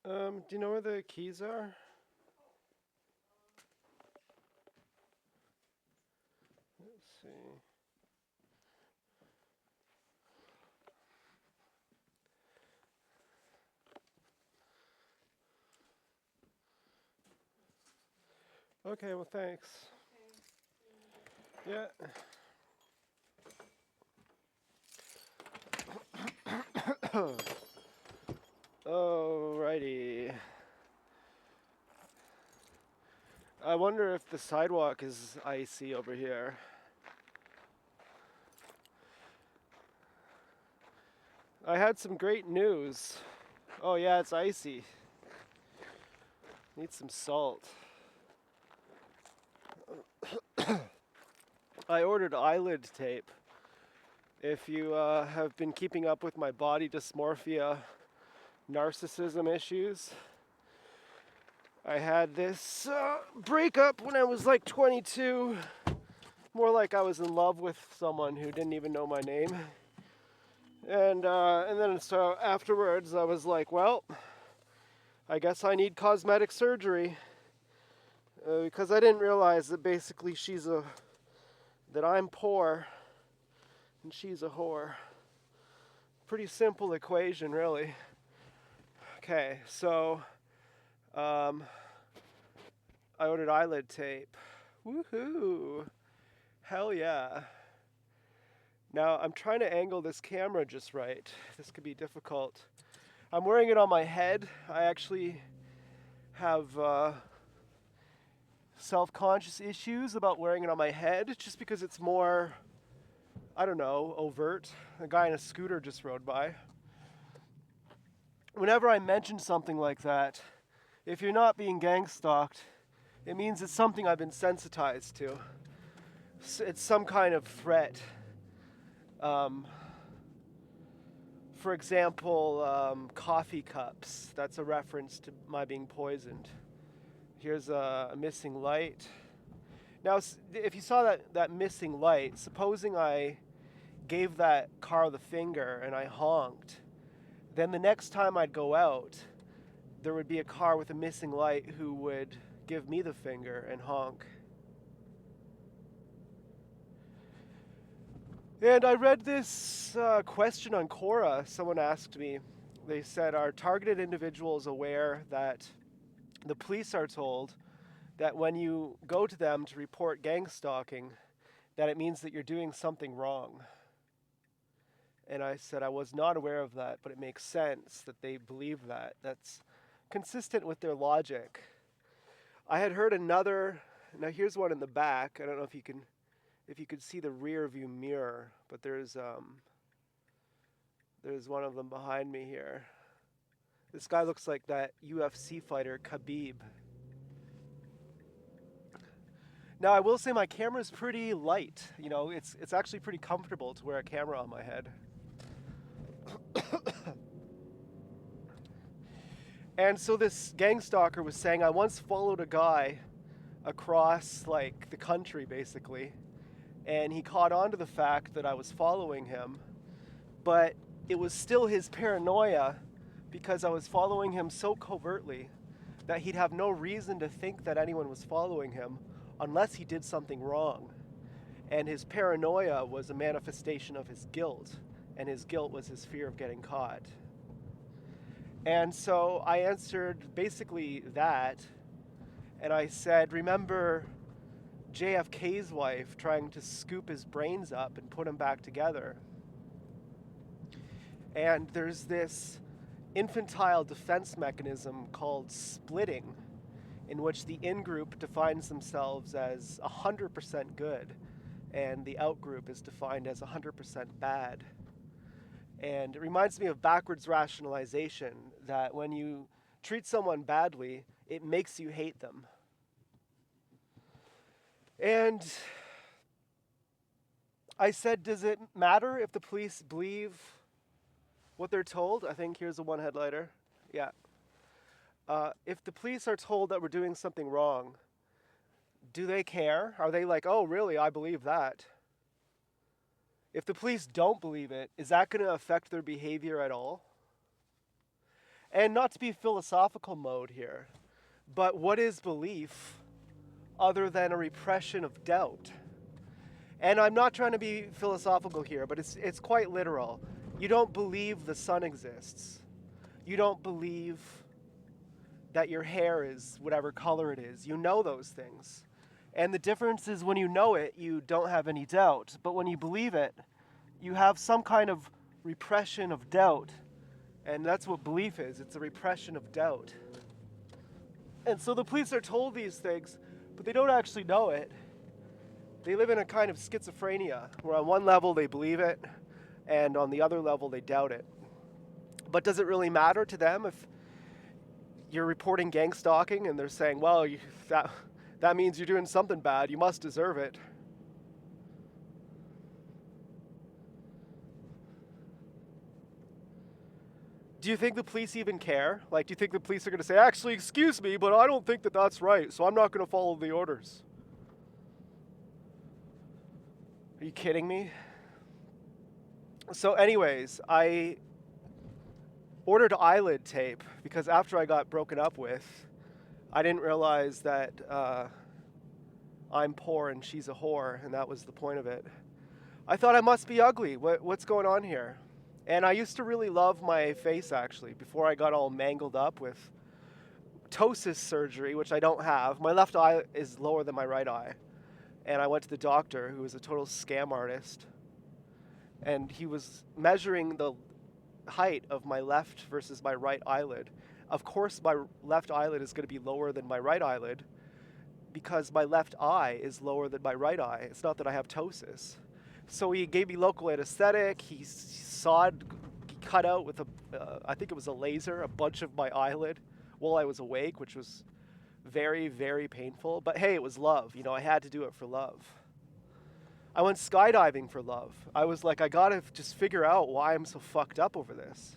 Do you know where the keys are? Let's see. Okay, well, thanks. Yeah. Alrighty. I wonder if the sidewalk is icy over here. I had some great news. Oh, yeah, it's icy. Need some salt. I ordered eyelid tape. If you have been keeping up with my body dysmorphia, narcissism issues, I had this breakup when I was like 22. More like I was in love with someone who didn't even know my name. And then so afterwards I was like, well, I guess I need cosmetic surgery. Because I didn't realize that basically that I'm poor and she's a whore. Pretty simple equation, really. Okay, so I ordered eyelid tape. Woohoo! Hell yeah. Now I'm trying to angle this camera just right. This could be difficult. I'm wearing it on my head. I actually have self-conscious issues about wearing it on my head just because it's more, I don't know, overt. A guy in a scooter just rode by. Whenever I mention something like that, if you're not being gang-stalked, it means it's something I've been sensitized to. It's some kind of threat. Um, for example, coffee cups. That's a reference to my being poisoned. Here's a missing light. Now, if you saw that missing light, supposing I gave that car the finger and I honked, then the next time I'd go out, there would be a car with a missing light who would give me the finger and honk. And I read this question on Quora. Someone asked me, they said, are targeted individuals aware that the police are told that when you go to them to report gang stalking, that it means that you're doing something wrong? And I said I was not aware of that, but it makes sense that they believe that. That's consistent with their logic. I had heard another. Now here's one in the back. I don't know if you could see the rear view mirror, but there's one of them behind me here. This guy looks like that UFC fighter Khabib. Now I will say my camera's pretty light. You know, it's actually pretty comfortable to wear a camera on my head. And so this gang stalker was saying, I once followed a guy across like the country basically, and he caught on to the fact that I was following him, but it was still his paranoia because I was following him so covertly that he'd have no reason to think that anyone was following him unless he did something wrong. And his paranoia was a manifestation of his guilt, and his guilt was his fear of getting caught. And so I answered basically that, and I said, remember JFK's wife trying to scoop his brains up and put him back together? And there's this infantile defense mechanism called splitting, in which the in-group defines themselves as 100% good, and the out-group is defined as 100% bad. And it reminds me of backwards rationalization, that when you treat someone badly, it makes you hate them. And I said, does it matter if the police believe what they're told? I think here's the one headlighter. Yeah. If the police are told that we're doing something wrong, do they care? Are they like, oh, really, I believe that? If the police don't believe it, is that going to affect their behavior at all? And not to be philosophical mode here, but what is belief other than a repression of doubt? And I'm not trying to be philosophical here, but it's quite literal. You don't believe the sun exists. You don't believe that your hair is whatever color it is. You know those things. And the difference is when you know it, you don't have any doubt. But when you believe it, you have some kind of repression of doubt. And that's what belief is. It's a repression of doubt. And so the police are told these things, but they don't actually know it. They live in a kind of schizophrenia, where on one level they believe it, and on the other level they doubt it. But does it really matter to them if you're reporting gang stalking and they're saying, well, that means you're doing something bad, you must deserve it? Do you think the police even care? Like, do you think the police are going to say, actually, excuse me, but I don't think that that's right, so I'm not going to follow the orders? Are you kidding me? So anyways, I ordered eyelid tape because after I got broken up with, I didn't realize that I'm poor and she's a whore, and that was the point of it. I thought I must be ugly. What's going on here? And I used to really love my face, actually, before I got all mangled up with ptosis surgery, which I don't have. My left eye is lower than my right eye. And I went to the doctor, who was a total scam artist. And he was measuring the height of my left versus my right eyelid. Of course, my left eyelid is going to be lower than my right eyelid because my left eye is lower than my right eye. It's not that I have ptosis. So he gave me local anesthetic. He cut out with I think it was a laser, a bunch of my eyelid while I was awake, which was very, very painful. But hey, it was love. You know, I had to do it for love. I went skydiving for love. I was like, I gotta just figure out why I'm so fucked up over this.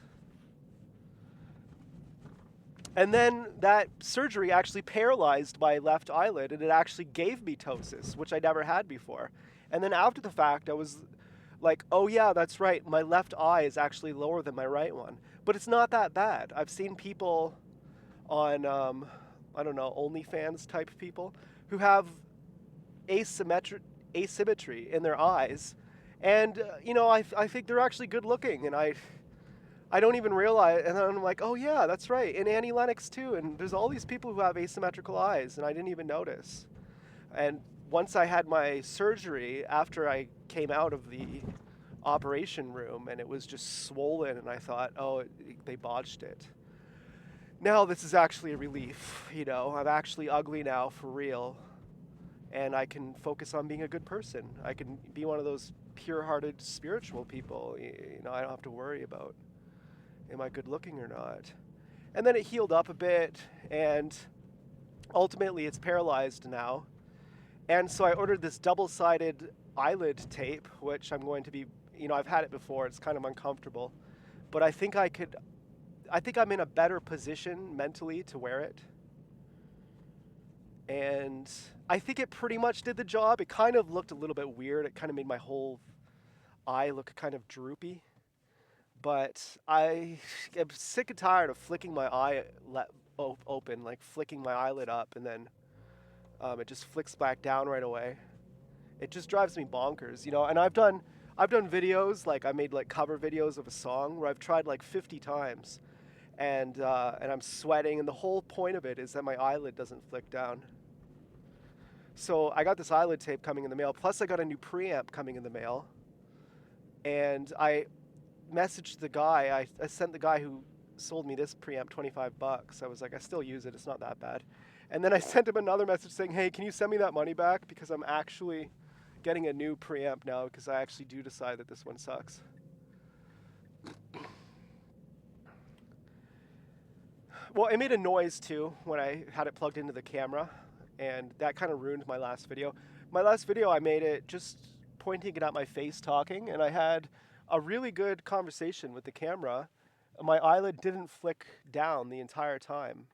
And then that surgery actually paralyzed my left eyelid, and it actually gave me ptosis, which I never had before. And then after the fact, I was like, oh yeah, that's right, my left eye is actually lower than my right one. But it's not that bad. I've seen people on, I don't know, OnlyFans type people who have asymmetry in their eyes. And, you know, I think they're actually good looking, and I don't even realize, and then I'm like, oh yeah, that's right, and Annie Lennox too, and there's all these people who have asymmetrical eyes, and I didn't even notice. And once I had my surgery, after I came out of the operation room, and it was just swollen, and I thought, oh, they botched it. Now this is actually a relief, you know, I'm actually ugly now, for real, and I can focus on being a good person. I can be one of those pure-hearted spiritual people, you know, I don't have to worry about am I good looking or not? And then it healed up a bit, and ultimately it's paralyzed now. And so I ordered this double-sided eyelid tape, which I'm going to be, you know, I've had it before, it's kind of uncomfortable. But I think I'm in a better position mentally to wear it. And I think it pretty much did the job. It kind of looked a little bit weird. It kind of made my whole eye look kind of droopy. But I am sick and tired of flicking my eye open, like flicking my eyelid up, and then it just flicks back down right away. It just drives me bonkers, you know. And I've done videos, like I made like cover videos of a song where I've tried like 50 times, and I'm sweating, and the whole point of it is that my eyelid doesn't flick down. So I got this eyelid tape coming in the mail. Plus I got a new preamp coming in the mail, and I messaged the guy. I sent the guy who sold me this preamp $25. I was like, I still use it. It's not that bad. And then I sent him another message saying, hey, can you send me that money back? Because I'm actually getting a new preamp now because I actually do decide that this one sucks. Well, it made a noise too when I had it plugged into the camera, and that kind of ruined my last video. My last video, I made it just pointing it at my face talking, and I had a really good conversation with the camera. My eyelid didn't flick down the entire time,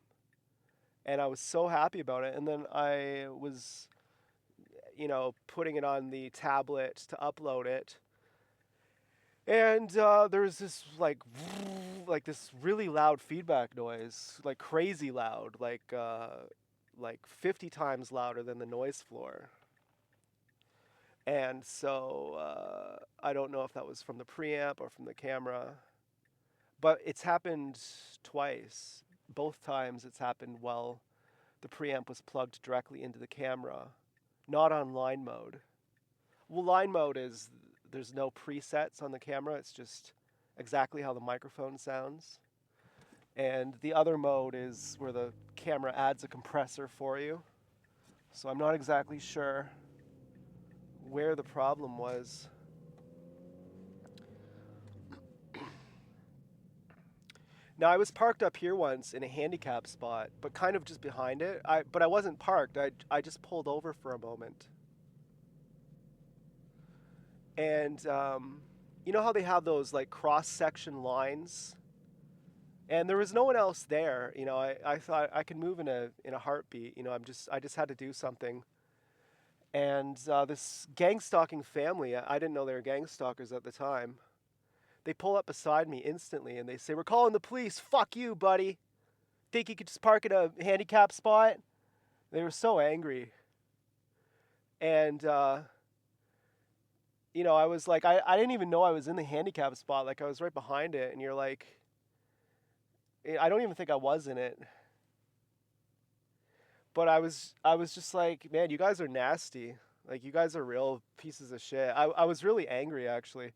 and I was so happy about it. And then I was, you know, putting it on the tablet to upload it, And there was this like this really loud feedback noise, like crazy loud, like 50 times louder than the noise floor. And so I don't know if that was from the preamp or from the camera, but it's happened twice. Both times it's happened while the preamp was plugged directly into the camera, not on line mode. Well, line mode is there's no presets on the camera, it's just exactly how the microphone sounds. And the other mode is where the camera adds a compressor for you. So I'm not exactly sure where the problem was. Now I was parked up here once in a handicap spot, but kind of just behind it. But I wasn't parked. I just pulled over for a moment. And you know how they have those like cross section lines? And there was no one else there. You know, I thought I could move in a heartbeat. You know, I just had to do something. And this gang stalking family, I didn't know they were gang stalkers at the time. They pull up beside me instantly and they say, "We're calling the police. Fuck you, buddy. Think you could just park in a handicap spot?" They were so angry. And, you know, I was like, I didn't even know I was in the handicap spot. Like, I was right behind it. And you're like, I don't even think I was in it. But I was just like, man, you guys are nasty. Like, you guys are real pieces of shit. I was really angry, actually.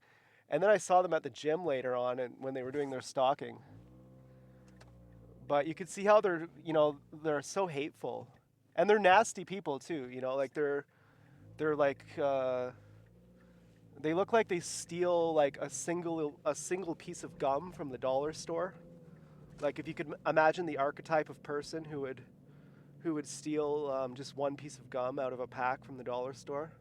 And then I saw them at the gym later on and when they were doing their stalking. But you could see how they're so hateful. And they're nasty people too, you know, like they're like they look like they steal like a single piece of gum from the dollar store. Like if you could imagine the archetype of person who would steal just one piece of gum out of a pack from the dollar store.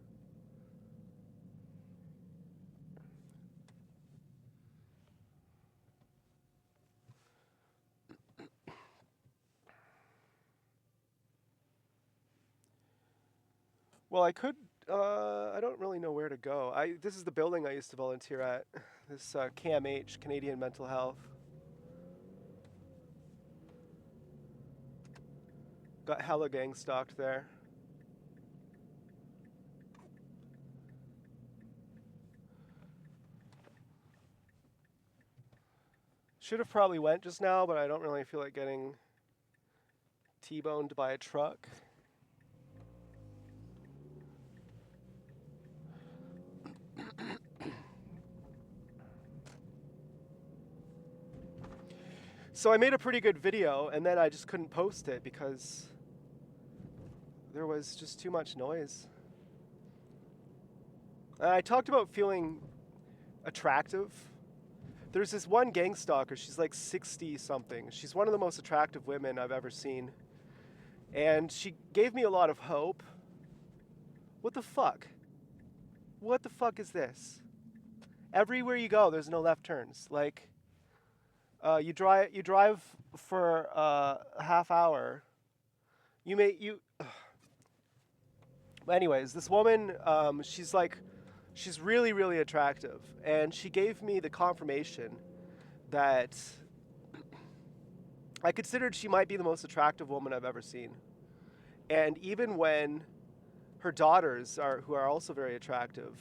Well, I could. I don't really know where to go. This is the building I used to volunteer at. This CAMH, Canadian Mental Health. Got hella gang stalked there. Should have probably went just now, but I don't really feel like getting T-boned by a truck. So I made a pretty good video, and then I just couldn't post it because there was just too much noise. I talked about feeling attractive. There's this one gang stalker. She's like 60 something. She's one of the most attractive women I've ever seen. And she gave me a lot of hope. What the fuck? What the fuck is this? Everywhere you go, there's no left turns. Like, you drive for a half hour. You may you. Anyways, this woman, she's really really attractive, and she gave me the confirmation that I considered she might be the most attractive woman I've ever seen. And even when her daughters who are also very attractive,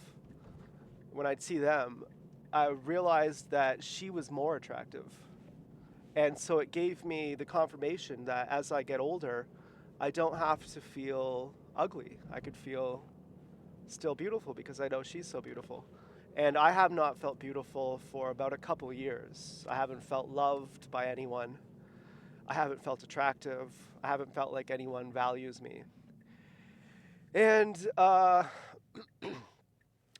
when I'd see them, I realized that she was more attractive. And so it gave me the confirmation that as I get older, I don't have to feel ugly. I could feel still beautiful because I know she's so beautiful. And I have not felt beautiful for about a couple years. I haven't felt loved by anyone. I haven't felt attractive. I haven't felt like anyone values me. And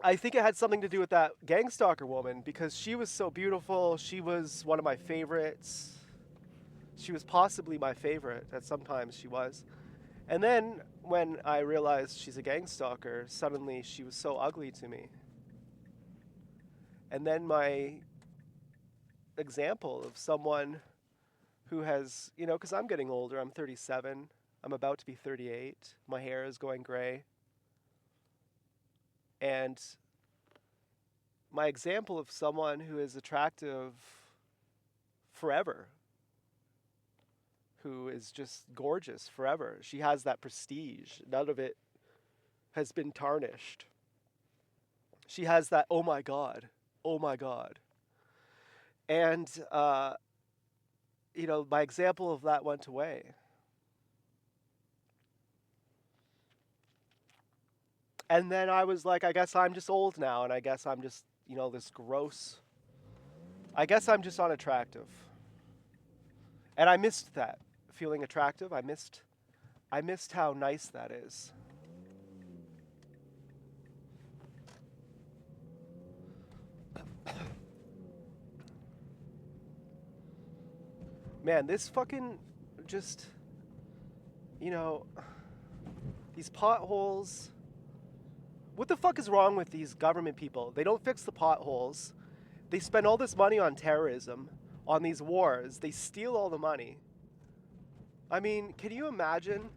I think it had something to do with that gang stalker woman because she was so beautiful. She was one of my favorites. She was possibly my favorite. At sometimes she was. And then when I realized she's a gang stalker, suddenly she was so ugly to me. And then my example of someone who has, you know, because I'm getting older, I'm 37, I'm about to be 38, my hair is going gray, and my example of someone who is attractive forever, who is just gorgeous forever. She has that prestige. None of it has been tarnished. She has that, oh my God, oh my God. And, my example of that went away. And then I was like, I guess I'm just old now, and I guess I'm just, this gross. I guess I'm just unattractive. And I missed that, feeling attractive. I missed how nice that is. Man, this fucking just, these potholes. What the fuck is wrong with these government people? They don't fix the potholes. They spend all this money on terrorism, on these wars. They steal all the money. I mean, can you imagine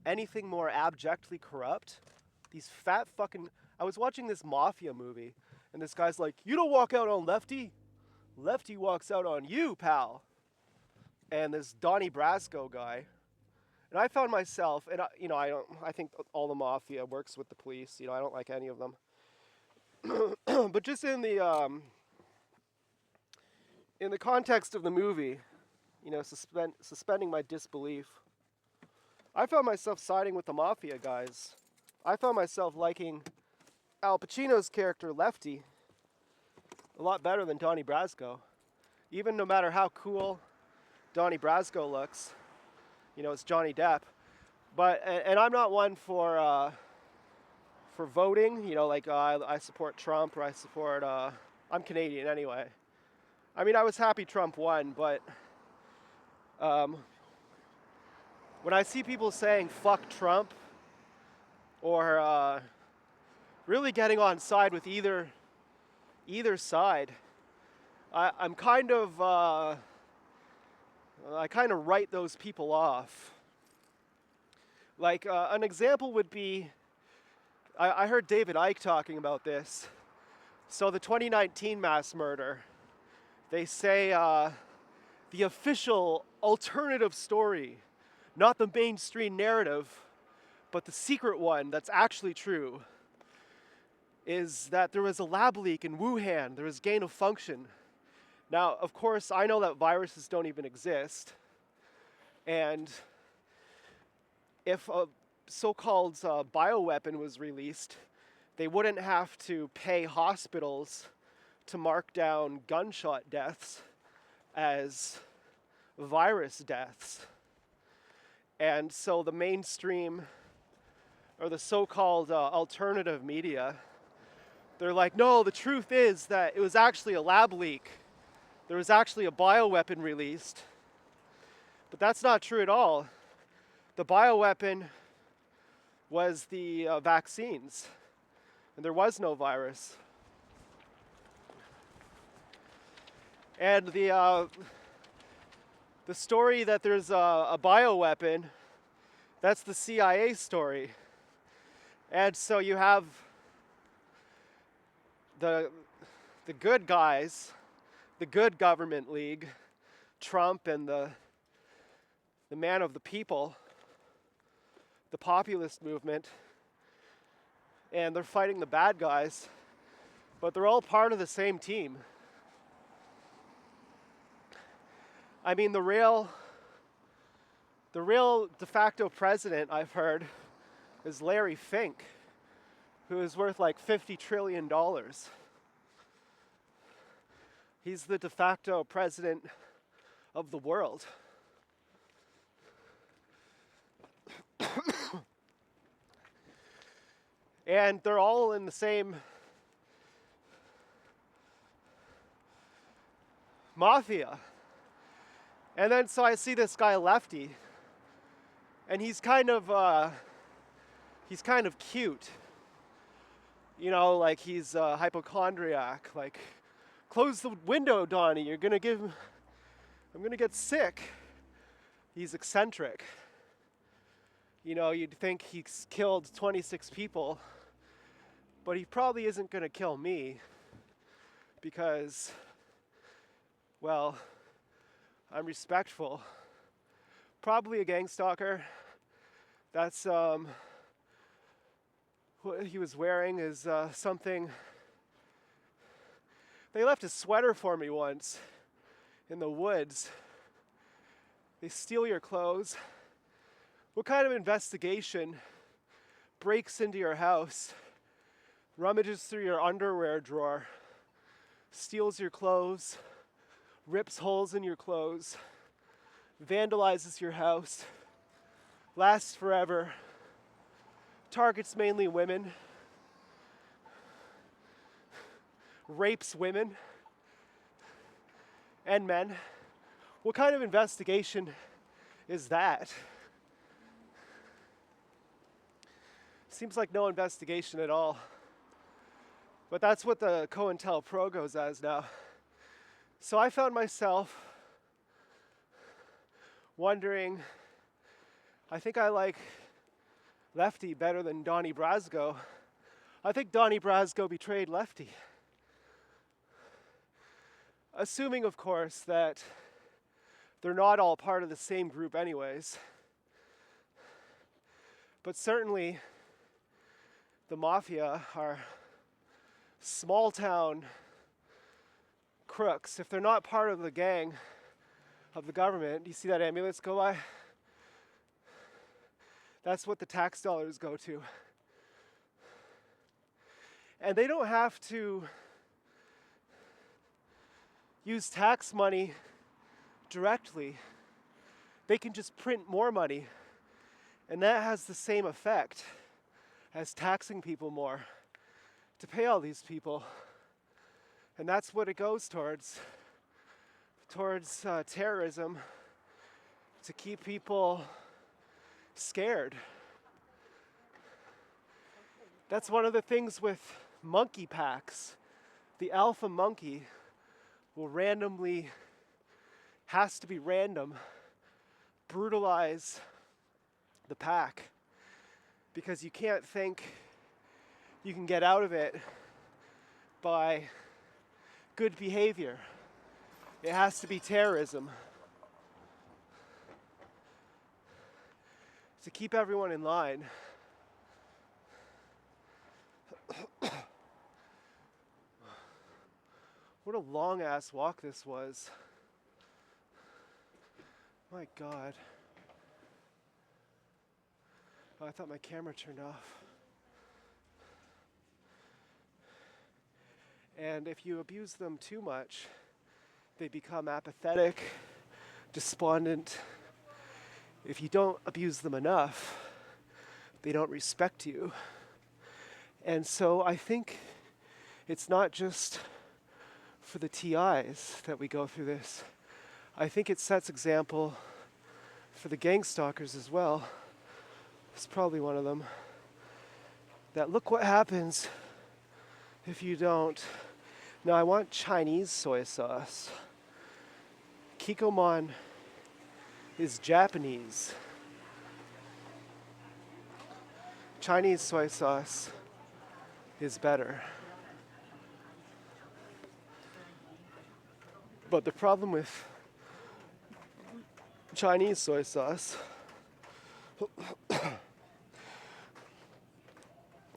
anything more abjectly corrupt? These fat fucking... I was watching this mafia movie, and this guy's like, you don't walk out on Lefty. Lefty walks out on you, pal. And this Donnie Brasco guy. And I found myself, and I think all the mafia works with the police. I don't like any of them. But just in the context of the movie, suspending my disbelief, I found myself siding with the mafia guys. I found myself liking Al Pacino's character, Lefty, a lot better than Donnie Brasco. Even no matter how cool Donnie Brasco looks, it's Johnny Depp. But, and I'm not one for voting, I support Trump, or I support, I'm Canadian anyway. I mean, I was happy Trump won, but when I see people saying fuck Trump, or really getting on side with either side, I'm kind of, I kind of write those people off. Like, an example would be, I heard David Icke talking about this. So the 2019 mass murder, they say the official alternative story, not the mainstream narrative, but the secret one that's actually true, is that there was a lab leak in Wuhan. There was gain of function. Now, of course, I know that viruses don't even exist. And if a so-called bioweapon was released, they wouldn't have to pay hospitals to mark down gunshot deaths as virus deaths. And so the mainstream, or the so-called alternative media, they're like, no, the truth is that it was actually a lab leak. There was actually a bioweapon released. But that's not true at all. The bioweapon was the vaccines, and there was no virus. And the story that there's a bioweapon, that's the CIA story. And so you have the good guys, the good government league, Trump and the man of the people, the populist movement, and they're fighting the bad guys, but they're all part of the same team. I mean, the real de facto president, I've heard, is Larry Fink, who is worth like $50 trillion. He's the de facto president of the world. And they're all in the same mafia. And then so I see this guy Lefty, and he's kind of cute. Like he's a hypochondriac. Like, close the window, Donnie. I'm gonna get sick. He's eccentric. You'd think he's killed 26 people, But he probably isn't going to kill me because, well, I'm respectful. Probably a gang stalker. That's what he was wearing is something. They left a sweater for me once in the woods. They steal your clothes. What kind of investigation breaks into your house, rummages through your underwear drawer, steals your clothes, rips holes in your clothes, vandalizes your house, lasts forever, targets mainly women, rapes women and men? What kind of investigation is that? Seems like no investigation at all. But that's what the COINTELPRO goes as now. So I found myself wondering, I think I like Lefty better than Donnie Brasco. I think Donnie Brasco betrayed Lefty. Assuming, of course, that they're not all part of the same group anyways. But certainly, the mafia are small town crooks. If they're not part of the gang of the government, do you see that ambulance go by? That's what the tax dollars go to. And they don't have to use tax money directly. They can just print more money, and that has the same effect as taxing people more to pay all these people. And that's what it goes towards terrorism, to keep people scared. That's one of the things with monkey packs. The alpha monkey will randomly, has to be random, brutalize the pack, because you can't think you can get out of it by good behavior. It has to be terrorism to keep everyone in line. What a long ass walk this was. My God. Oh, I thought my camera turned off. And if you abuse them too much, they become apathetic, despondent. If you don't abuse them enough, they don't respect you. And so I think it's not just for the TIs that we go through this. I think it sets example for the gang stalkers as well. It's probably one of them. That look what happens if you don't. Now I want Chinese soy sauce. Kikkoman is Japanese. Chinese soy sauce is better. But the problem with Chinese soy sauce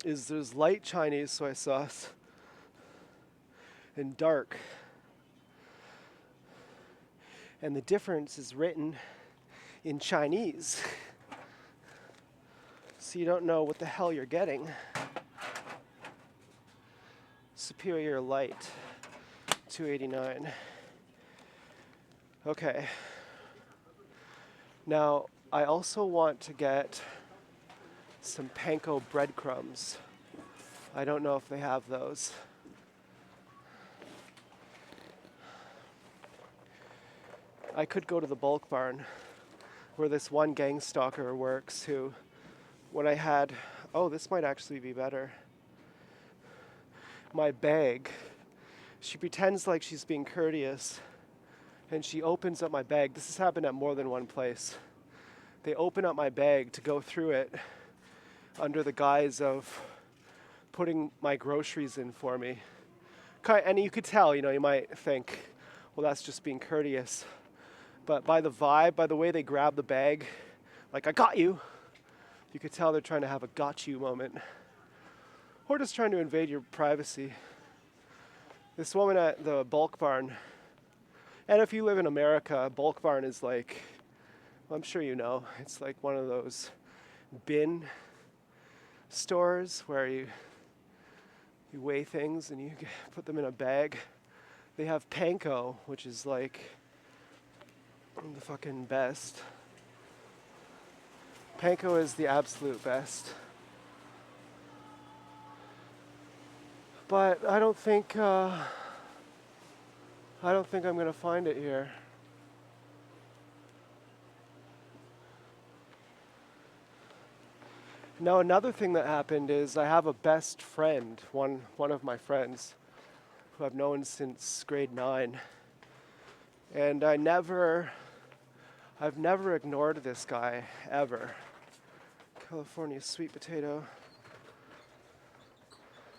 is there's light Chinese soy sauce and dark. And the difference is written in Chinese. So you don't know what the hell you're getting. Superior Light, $2.89. Okay. Now, I also want to get some panko breadcrumbs. I don't know if they have those. I could go to the bulk barn where this one gang stalker works who, when I had, oh, this might actually be better. My bag, she pretends like she's being courteous and she opens up my bag. This has happened at more than one place. They open up my bag to go through it under the guise of putting my groceries in for me. And you could tell, you might think, well, that's just being courteous. But by the vibe, by the way they grab the bag, like, I got you, you could tell they're trying to have a got you moment. Or just trying to invade your privacy. This woman at the bulk barn, and if you live in America, bulk barn is like, well, I'm sure you know, it's like one of those bin stores where you weigh things and you put them in a bag. They have panko, which is like the fucking best. Panko is the absolute best. But I don't think I'm gonna find it here. Now another thing that happened is I have a best friend, one of my friends, who I've known since grade 9. And I've never ignored this guy, ever. California sweet potato.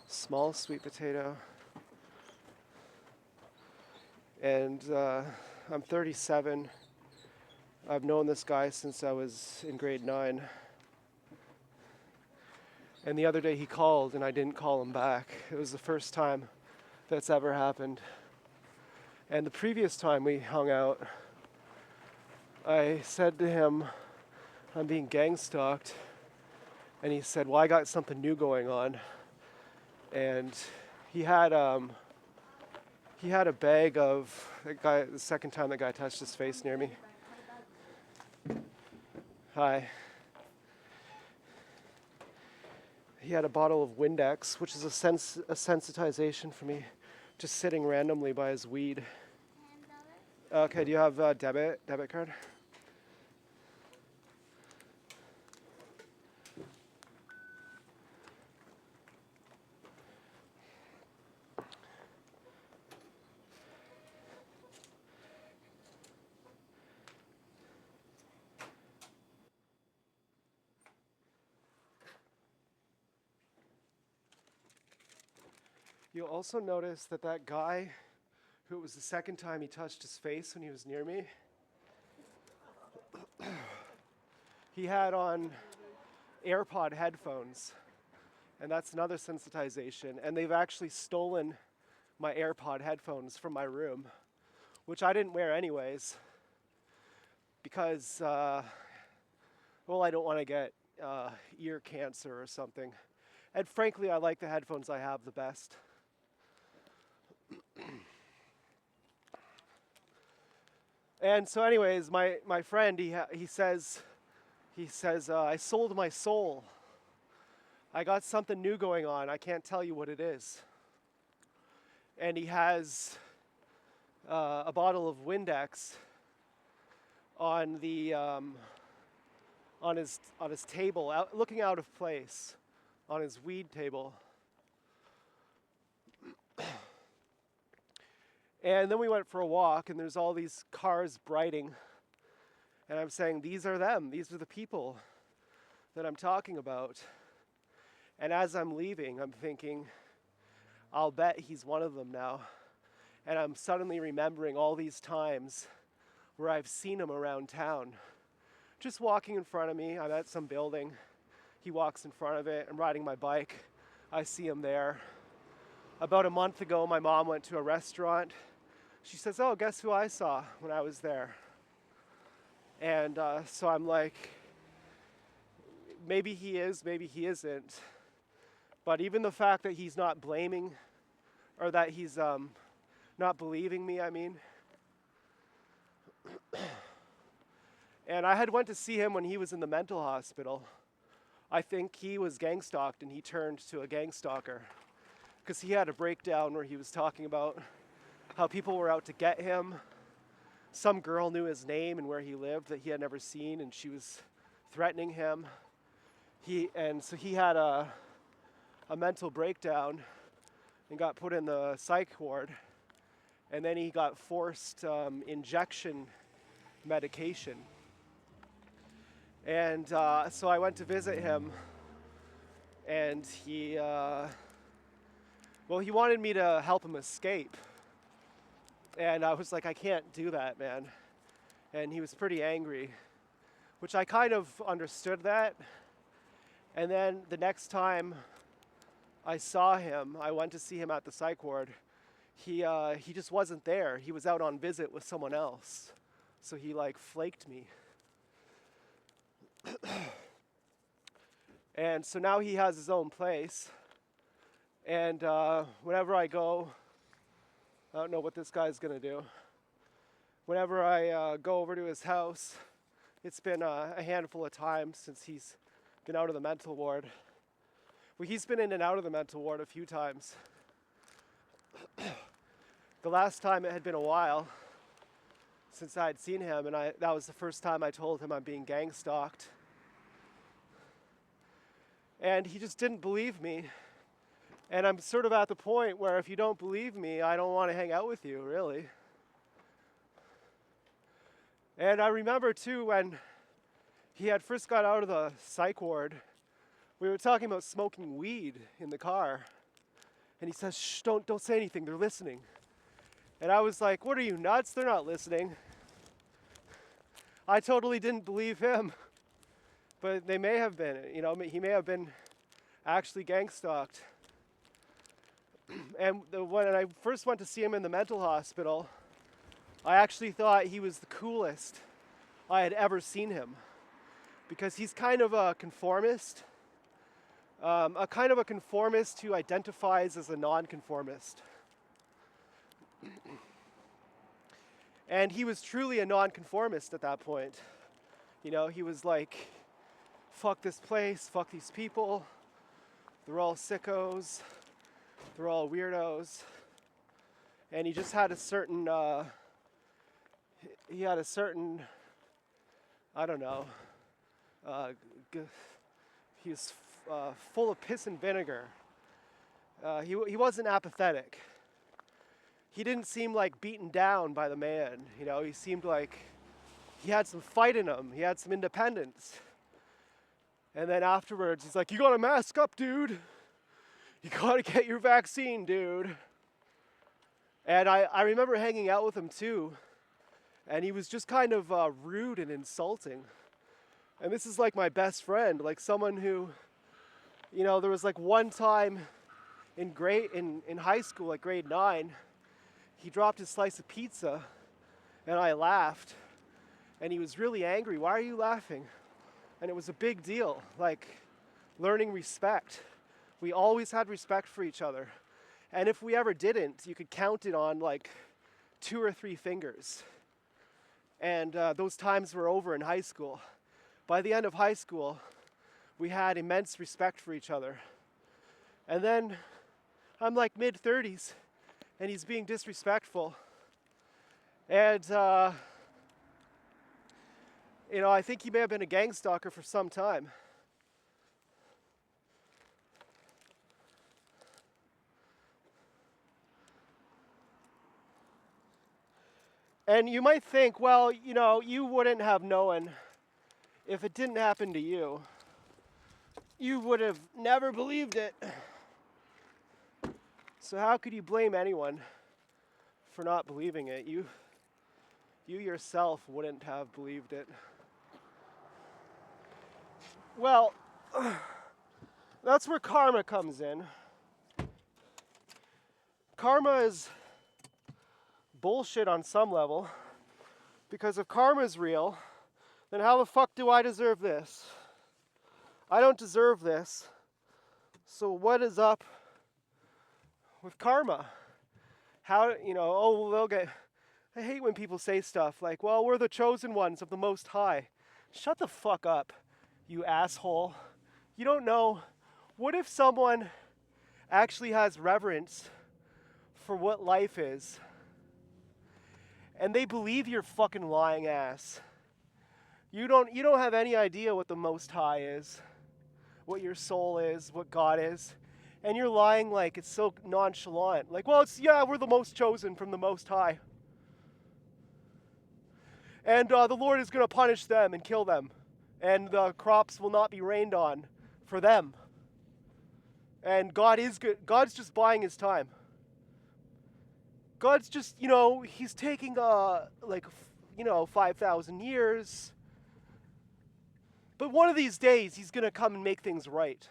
Small sweet potato. And I'm 37. I've known this guy since I was in grade 9. And the other day he called and I didn't call him back. It was the first time that's ever happened. And the previous time we hung out, I said to him, I'm being gangstalked. And he said, well, I got something new going on. And he had a bag of, the second time the guy touched his face near me. Hi. He had a bottle of Windex, which is a sensitization for me, just sitting randomly by his weed. Okay, do you have a debit card? You'll also notice that guy, who it was the second time he touched his face when he was near me, he had on AirPod headphones, and that's another sensitization. And they've actually stolen my AirPod headphones from my room, which I didn't wear anyways, because, I don't want to get ear cancer or something. And frankly, I like the headphones I have the best. And so anyways, my friend, he says, I sold my soul. I got something new going on. I can't tell you what it is. And he has a bottle of Windex on the on his table, looking out of place, on his weed table. And then we went for a walk, and there's all these cars brighting. And I'm saying, these are them. These are the people that I'm talking about. And as I'm leaving, I'm thinking, I'll bet he's one of them now. And I'm suddenly remembering all these times where I've seen him around town. Just walking in front of me, I'm at some building. He walks in front of it. I'm riding my bike. I see him there. About a month ago, my mom went to a restaurant. She says, oh, guess who I saw when I was there? And so I'm like, maybe he is, maybe he isn't. But even the fact that he's not blaming, or that he's not believing me, I mean. And I had went to see him when he was in the mental hospital. I think he was gangstalked and he turned to a gangstalker. Because he had a breakdown where he was talking about how people were out to get him. Some girl knew his name and where he lived that he had never seen, and she was threatening him. So he had a mental breakdown and got put in the psych ward. And then he got forced injection medication. And so I went to visit him, and he Well, he wanted me to help him escape. And I was like, I can't do that, man. And he was pretty angry, which I kind of understood that. And then the next time I saw him, I went to see him at the psych ward. He just wasn't there. He was out on visit with someone else. So he like flaked me. And so now he has his own place. And whenever I go, I don't know what this guy's gonna do. Whenever I go over to his house, it's been a handful of times since he's been out of the mental ward. Well, he's been in and out of the mental ward a few times. The last time it had been a while since I had seen him, and that was the first time I told him I'm being gang stalked. And he just didn't believe me. And I'm sort of at the point where if you don't believe me, I don't want to hang out with you, really. And I remember too when he had first got out of the psych ward, we were talking about smoking weed in the car. And he says, shh, don't say anything, they're listening. And I was like, what are you, nuts? They're not listening. I totally didn't believe him. But they may have been, he may have been actually gang stalked. And when I first went to see him in the mental hospital, I actually thought he was the coolest I had ever seen him. Because he's kind of a conformist. A kind of a conformist who identifies as a nonconformist. And he was truly a nonconformist at that point. He was like, fuck this place, fuck these people. They're all sickos. They're all weirdos. And he just had a certain, I don't know, he was full of piss and vinegar. He wasn't apathetic. He didn't seem like beaten down by the man. He seemed like he had some fight in him. He had some independence. And then afterwards, he's like, you gotta mask up, dude. You gotta get your vaccine, dude. And I remember hanging out with him too. And he was just kind of rude and insulting. And this is like my best friend, like someone who, there was like one time in high school, like grade 9, he dropped his slice of pizza and I laughed. And he was really angry. Why are you laughing? And it was a big deal, like learning respect. We always had respect for each other. And if we ever didn't, you could count it on like 2 or 3 fingers. And those times were over in high school. By the end of high school, we had immense respect for each other. And then I'm like mid-30s, and he's being disrespectful. And, I think he may have been a gang stalker for some time. And you might think, well, you wouldn't have known if it didn't happen to you. You would have never believed it. So how could you blame anyone for not believing it? You yourself wouldn't have believed it. Well, that's where karma comes in. Karma is bullshit on some level, because if karma is real, then how the fuck do I deserve this? I don't deserve this. So what is up with karma? How, they'll get, I hate when people say stuff like, well, we're the chosen ones of the Most High. Shut the fuck up, you asshole. You don't know. What if someone actually has reverence for what life is, and they believe your fucking lying ass? You don't have any idea what the Most High is, what your soul is, what God is, and you're lying like it's so nonchalant. Like, well, we're the most chosen from the Most High. And the Lord is going to punish them and kill them, and the crops will not be rained on for them. And God is good. God's just buying his time. God's just, he's taking 5,000 years. But one of these days, he's going to come and make things right.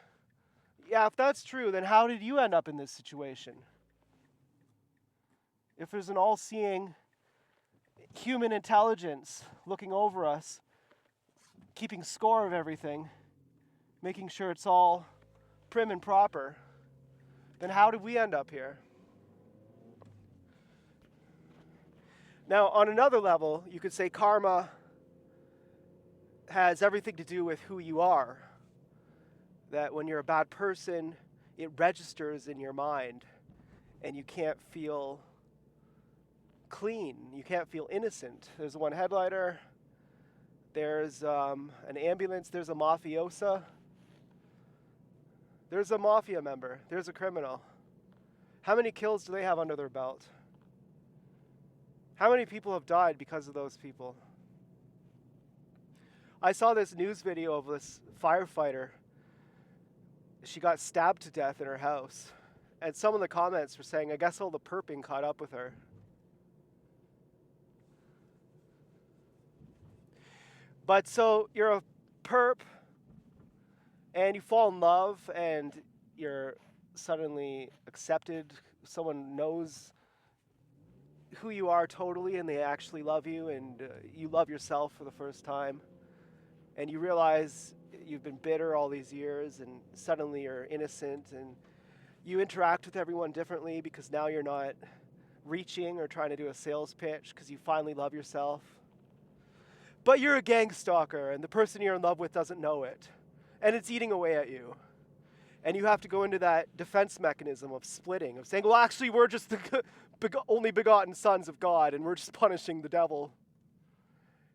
Yeah, if that's true, then how did you end up in this situation? If there's an all-seeing human intelligence looking over us, keeping score of everything, making sure it's all prim and proper, then how did we end up here? Now, on another level, you could say karma has everything to do with who you are. That when you're a bad person, it registers in your mind, and you can't feel clean. You can't feel innocent. There's one headlighter. There's an ambulance. There's a mafiosa. There's a mafia member. There's a criminal. How many kills do they have under their belt? How many people have died because of those people? I saw this news video of this firefighter. She got stabbed to death in her house. And some of the comments were saying, I guess all the perping caught up with her. But so you're a perp, and you fall in love, and you're suddenly accepted. Someone knows who you are totally, and they actually love you, and you love yourself for the first time. And you realize you've been bitter all these years, and suddenly you're innocent, and you interact with everyone differently because now you're not reaching or trying to do a sales pitch because you finally love yourself. But you're a gang stalker, and the person you're in love with doesn't know it, and it's eating away at you. And you have to go into that defense mechanism of splitting, of saying, well, actually, we're just the only begotten sons of God, and we're just punishing the devil.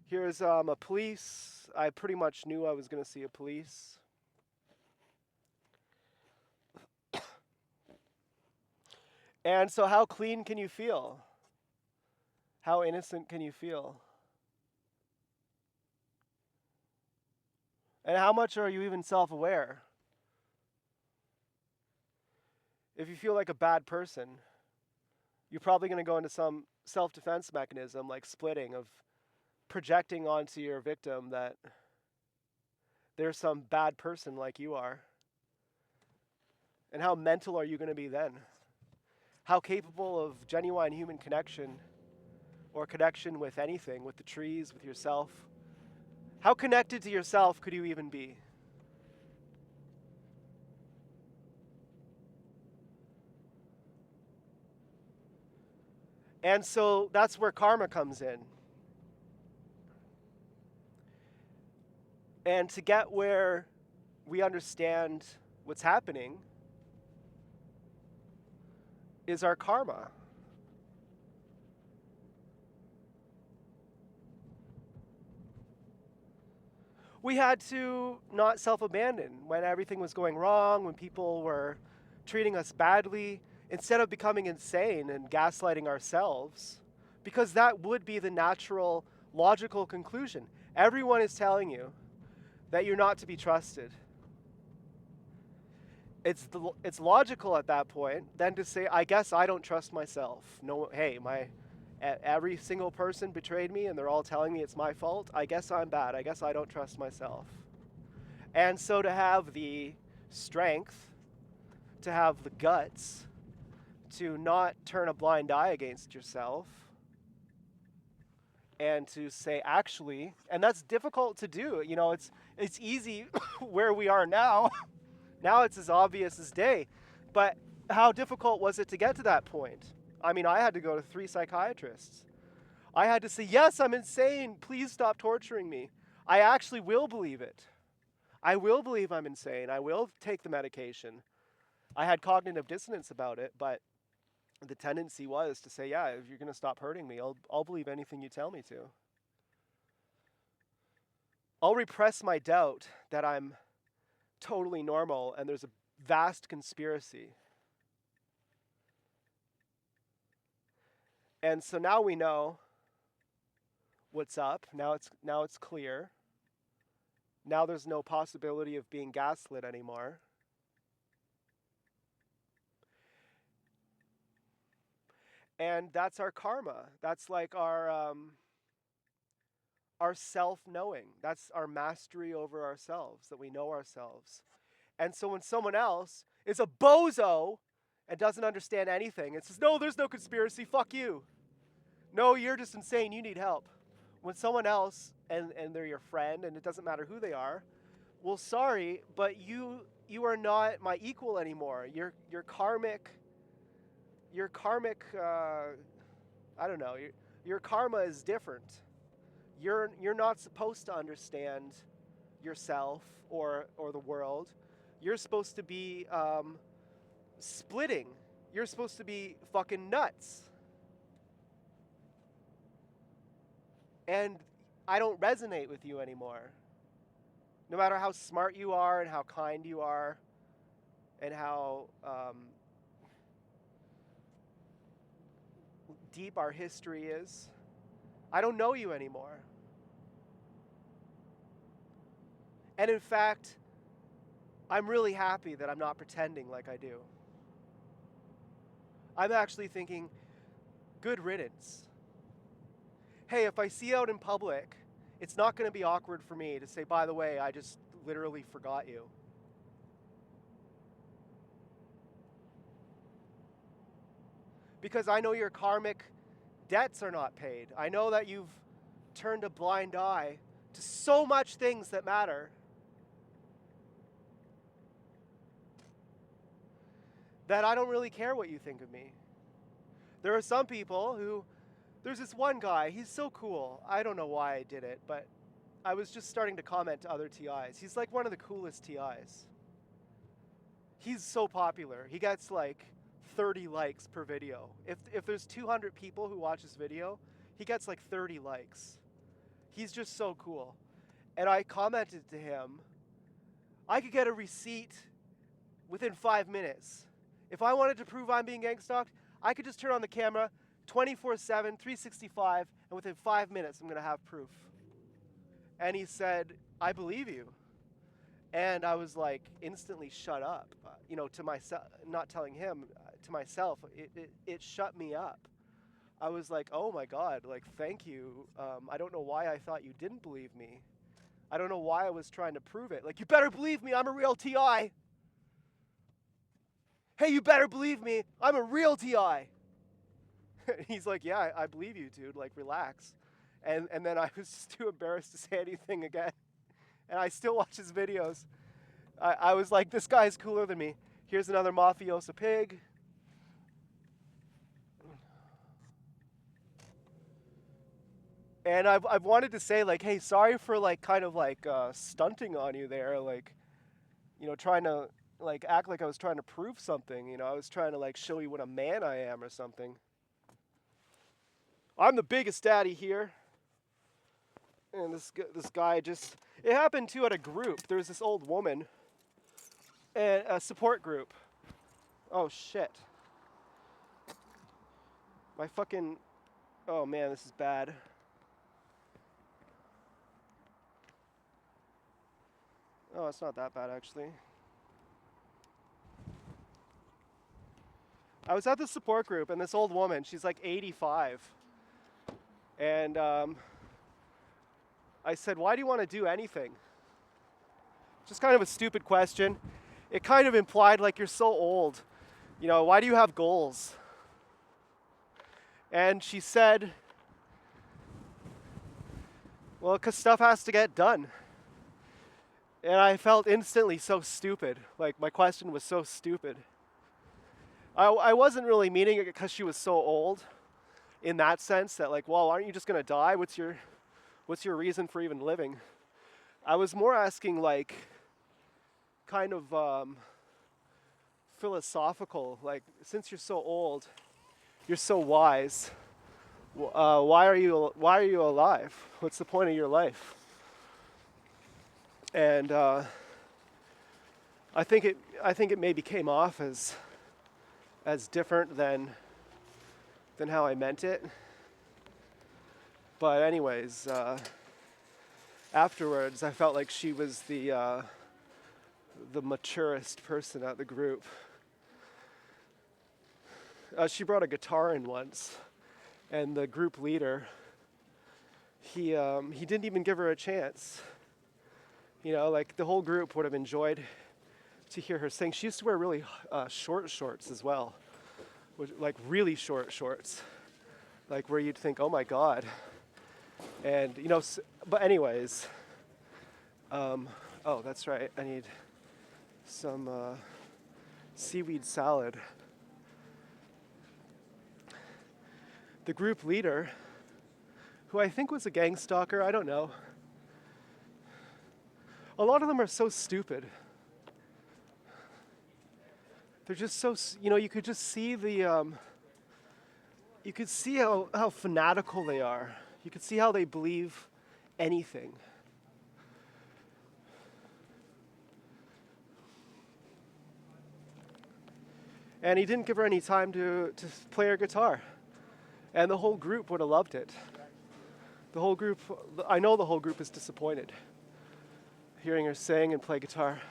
Here's a police. I pretty much knew I was going to see a police. And so how clean can you feel? How innocent can you feel? And how much are you even self-aware? If you feel like a bad person, you're probably going to go into some self-defense mechanism like splitting, of projecting onto your victim that there's some bad person like you are. And how mental are you going to be then? How capable of genuine human connection, or connection with anything, with the trees, with yourself? How connected to yourself could you even be? And so that's where karma comes in. And to get where we understand what's happening is our karma. We had to not self-abandon when everything was going wrong, when people were treating us badly, instead of becoming insane and gaslighting ourselves, because that would be the natural, logical conclusion. Everyone is telling you that you're not to be trusted. It's logical at that point then to say, I guess I don't trust myself. No, hey, every single person betrayed me and they're all telling me it's my fault. I guess I'm bad. I guess I don't trust myself. And so to have the strength, to have the guts, to not turn a blind eye against yourself, and to say, actually, and that's difficult to do. It's easy where we are now. Now it's as obvious as day. But how difficult was it to get to that point? I mean, I had to go to 3 psychiatrists. I had to say, yes, I'm insane. Please stop torturing me. I actually will believe it. I will believe I'm insane. I will take the medication. I had cognitive dissonance about it, but the tendency was to say, yeah, if you're going to stop hurting me, I'll believe anything you tell me to. I'll repress my doubt that I'm totally normal and there's a vast conspiracy. And so now we know what's up. Now it's clear. Now there's no possibility of being gaslit anymore. And that's our karma. That's like our self-knowing. That's our mastery over ourselves, that we know ourselves. And so when someone else is a bozo and doesn't understand anything and says, no, there's no conspiracy, fuck you. No, you're just insane, you need help. When someone else, and they're your friend, and it doesn't matter who they are, well, sorry, but you are not my equal anymore. Your karmic, I don't know, your karma is different. You're not supposed to understand yourself or the world. You're supposed to be splitting. You're supposed to be fucking nuts. And I don't resonate with you anymore. No matter how smart you are and how kind you are and how deep our history is, I don't know you anymore. And in fact, I'm really happy that I'm not pretending like I do. I'm actually thinking, good riddance. Hey, if I see you out in public, it's not going to be awkward for me to say, by the way, I just literally forgot you. Because I know your karmic debts are not paid. I know that you've turned a blind eye to so much things that matter. That I don't really care what you think of me. There are some people who, there's this one guy, he's so cool. I don't know why I did it, but I was just starting to comment to other TIs. He's like one of the coolest TIs. He's so popular. He gets like 30 likes per video. If there's 200 people who watch this video, he gets like 30 likes. He's just so cool. And I commented to him, I could get a receipt within 5 minutes. If I wanted to prove I'm being gangstalked, I could just turn on the camera 24/7, 365, and within 5 minutes I'm going to have proof. And he said, I believe you. And I was like, instantly shut up. To myself, not telling him, to myself, it shut me up. I was like, oh my God, like, thank you. I don't know why I thought you didn't believe me. I don't know why I was trying to prove it. Like, you better believe me, I'm a real TI. Hey, you better believe me, I'm a real TI. He's like, yeah, I believe you, dude, like, relax. And then I was just too embarrassed to say anything again. And I still watch his videos. I was like, this guy's cooler than me. Here's another mafioso pig. And I've wanted to say, like, hey, sorry for, like, kind of, like, stunting on you there, like, trying to, like, act like I was trying to prove something, I was trying to, like, show you what a man I am or something. I'm the biggest daddy here. And this guy just, it happened too at a group. There was this old woman, and a support group. Oh, shit. My fucking, oh man, this is bad. Oh, it's not that bad, actually. I was at the support group, and this old woman, she's like 85. And I said, why do you want to do anything? Just kind of a stupid question. It kind of implied like you're so old. Why do you have goals? And she said, well, because stuff has to get done. And I felt instantly so stupid. Like, my question was so stupid. I wasn't really meaning it because she was so old in that sense that, like, well, aren't you just going to die? What's your reason for even living? I was more asking, like, kind of philosophical, like, since you're so old, you're so wise, why are you alive? What's the point of your life? And I think it maybe came off as different than how I meant it. But anyways, afterwards, I felt like she was the maturest person at the group. She brought a guitar in once, and the group leader, he didn't even give her a chance. You know, like the whole group would have enjoyed to hear her sing. She used to wear really short shorts as well, like really short shorts, like where you'd think, oh my God. And you know, but anyways, oh, that's right. I need some seaweed salad. The group leader, who I think was a gang stalker, I don't know. A lot of them are so stupid. They're just so, you know, you could just see you could see how fanatical they are. You could see how they believe anything. And he didn't give her any time to play her guitar. And the whole group would have loved it. The whole group, I know the whole group is disappointed hearing her sing and play guitar.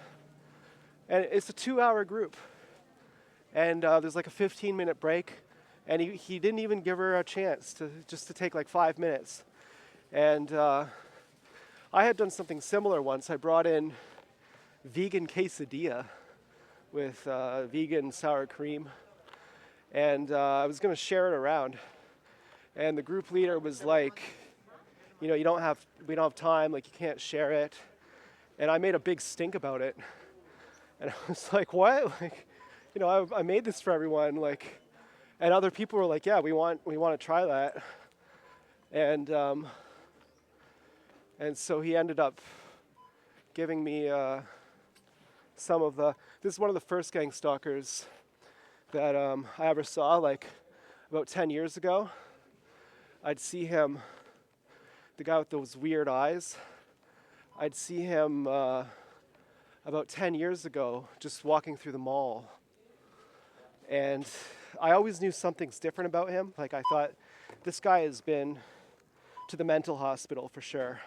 And it's a 2-hour group. And there's like a 15-minute break. And he didn't even give her a chance to take like 5 minutes. And I had done something similar once. I brought in vegan quesadilla with vegan sour cream. And I was going to share it around. And the group leader was like, you know, we don't have time, like you can't share it. And I made a big stink about it. And I was like, what? Like, you know, I made this for everyone, like, and other people were like, yeah, we want to try that. And so he ended up giving me some of this is one of the first gang stalkers that I ever saw, like about 10 years ago. I'd see him, the guy with those weird eyes, I'd see him about 10 years ago just walking through the mall. And I always knew something's different about him. Like I thought, this guy has been to the mental hospital for sure.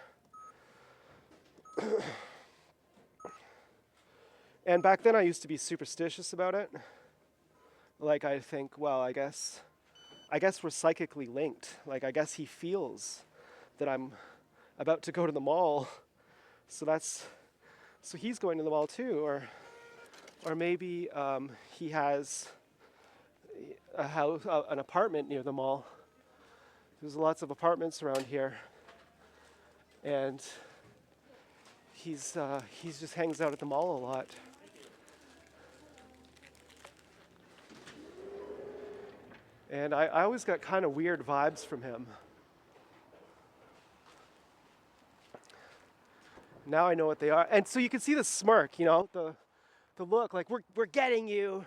And back then I used to be superstitious about it. Like I think, well, I guess we're psychically linked. Like I guess he feels that I'm about to go to the mall. So he's going to the mall too, or maybe he has a house, an apartment near the mall. There's lots of apartments around here, and he's just hangs out at the mall a lot. And I always got kind of weird vibes from him. Now I know what they are. And so you can see the smirk, you know, the look, like we're getting you.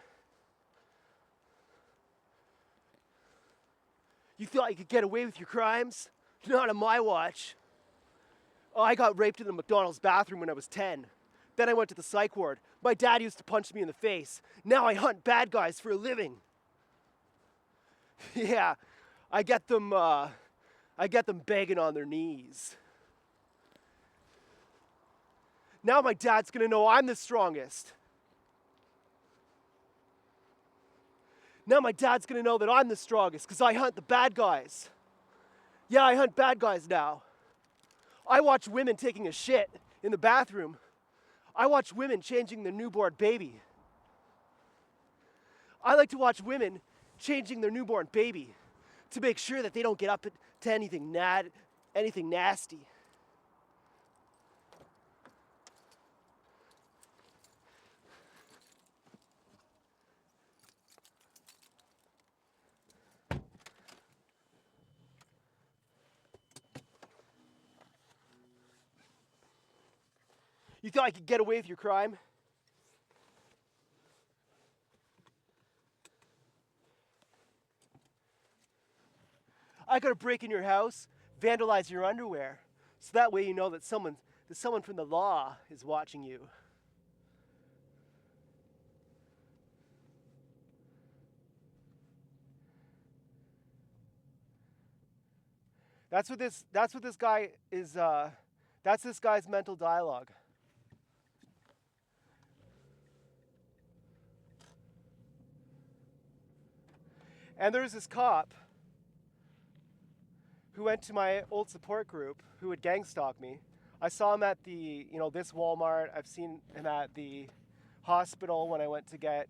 You thought you could get away with your crimes? Not on my watch. Oh, I got raped in the McDonald's bathroom when I was 10. Then I went to the psych ward. My dad used to punch me in the face. Now I hunt bad guys for a living. Yeah, I get them begging on their knees. Now my dad's gonna know I'm the strongest. Now my dad's gonna know that I'm the strongest because I hunt the bad guys. Yeah, I hunt bad guys now. I watch women taking a shit in the bathroom. I watch women changing their newborn baby. I like to watch women changing their newborn baby to make sure that they don't get up to anything nasty. You thought you could get away with your crime? I gotta break in your house, vandalize your underwear, so that way you know that someone from the law is watching you. That's what this guy is. That's this guy's mental dialogue. And there's this cop who went to my old support group who would gang stalk me. I saw him at the, this Walmart. I've seen him at the hospital when I went to get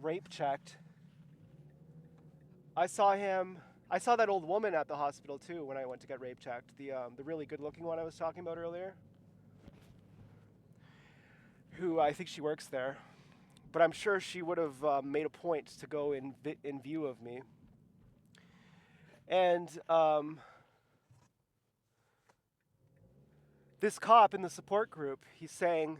rape checked. I saw that old woman at the hospital too when I went to get rape checked. The really good looking one I was talking about earlier. Who I think she works there. But I'm sure she would have made a point to go in view of me. And this cop in the support group, he's saying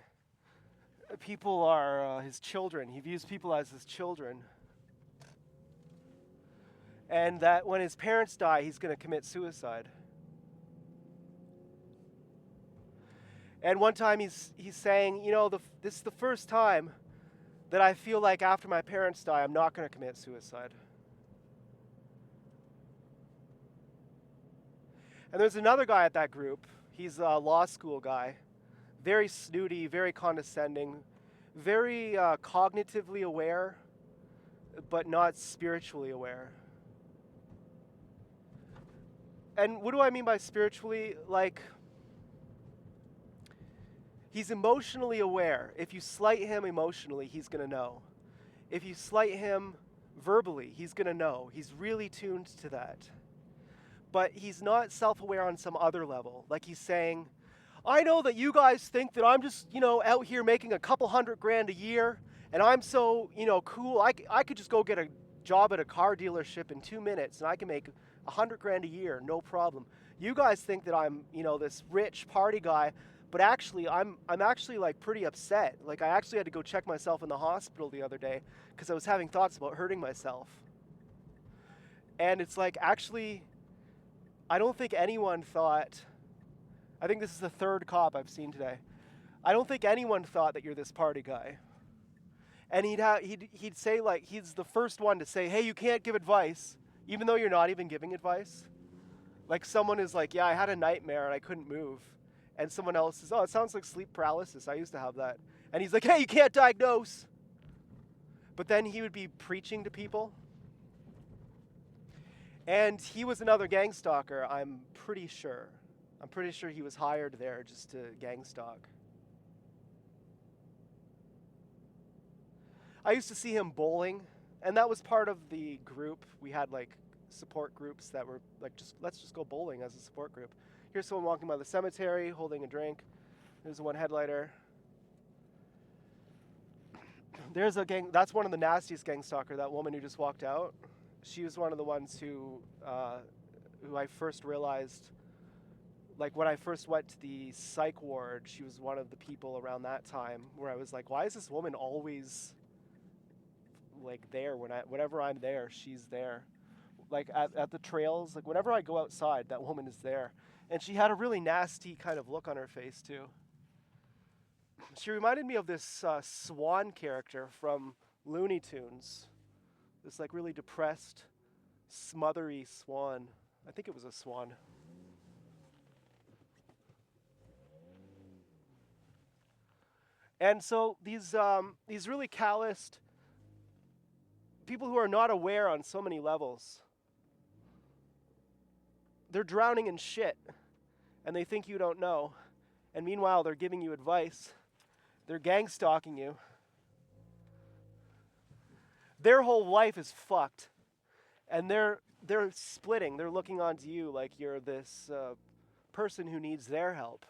people are his children. He views people as his children. And that when his parents die, he's going to commit suicide. And one time he's saying, this is the first time that I feel like after my parents die, I'm not going to commit suicide. And there's another guy at that group. He's a law school guy. Very snooty, very condescending, very cognitively aware, but not spiritually aware. And what do I mean by spiritually? Like, he's emotionally aware. If you slight him emotionally, he's going to know. If you slight him verbally, he's going to know. He's really tuned to that. But he's not self-aware on some other level. Like he's saying, I know that you guys think that I'm just, out here making a couple $100,000 a year, and I'm so, cool. I could just go get a job at a car dealership in 2 minutes, and I can make $100,000 a year, no problem. You guys think that I'm, this rich party guy, but actually, I'm actually like pretty upset. Like I actually had to go check myself in the hospital the other day because I was having thoughts about hurting myself. And it's like, actually, I don't think anyone thought, I think this is the third cop I've seen today. I don't think anyone thought that you're this party guy. And he'd say, like, he's the first one to say, hey, you can't give advice, even though you're not even giving advice. Like someone is like, yeah, I had a nightmare and I couldn't move. And someone else says, oh, it sounds like sleep paralysis. I used to have that. And he's like, hey, you can't diagnose. But then he would be preaching to people. And he was another gang stalker, I'm pretty sure. I'm pretty sure he was hired there just to gang stalk. I used to see him bowling, and that was part of the group. We had like support groups that were like, let's just go bowling as a support group. Here's someone walking by the cemetery holding a drink. There's one headlighter. There's a gang, that's one of the nastiest gang stalker, that woman who just walked out. She was one of the ones who I first realized, like when I first went to the psych ward, she was one of the people around that time where I was like, why is this woman always like there whenever I'm there, she's there. Like at the trails, like whenever I go outside, that woman is there. And she had a really nasty kind of look on her face too. She reminded me of this Swan character from Looney Tunes. This like really depressed, smothery swan. I think it was a swan. And so these really calloused people who are not aware on so many levels, they're drowning in shit, and they think you don't know. And meanwhile, they're giving you advice. They're gang stalking you. Their whole life is fucked, and they're splitting. They're looking onto you like you're this person who needs their help.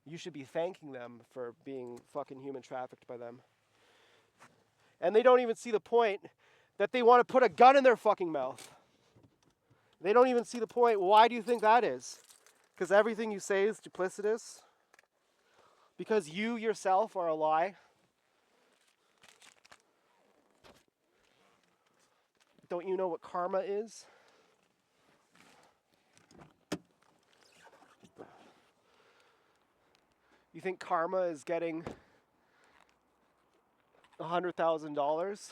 You should be thanking them for being fucking human trafficked by them. And they don't even see the point that they want to put a gun in their fucking mouth. They don't even see the point. Why do you think that is? Because everything you say is duplicitous? Because you yourself are a lie? Don't you know what karma is? You think karma is getting $100,000?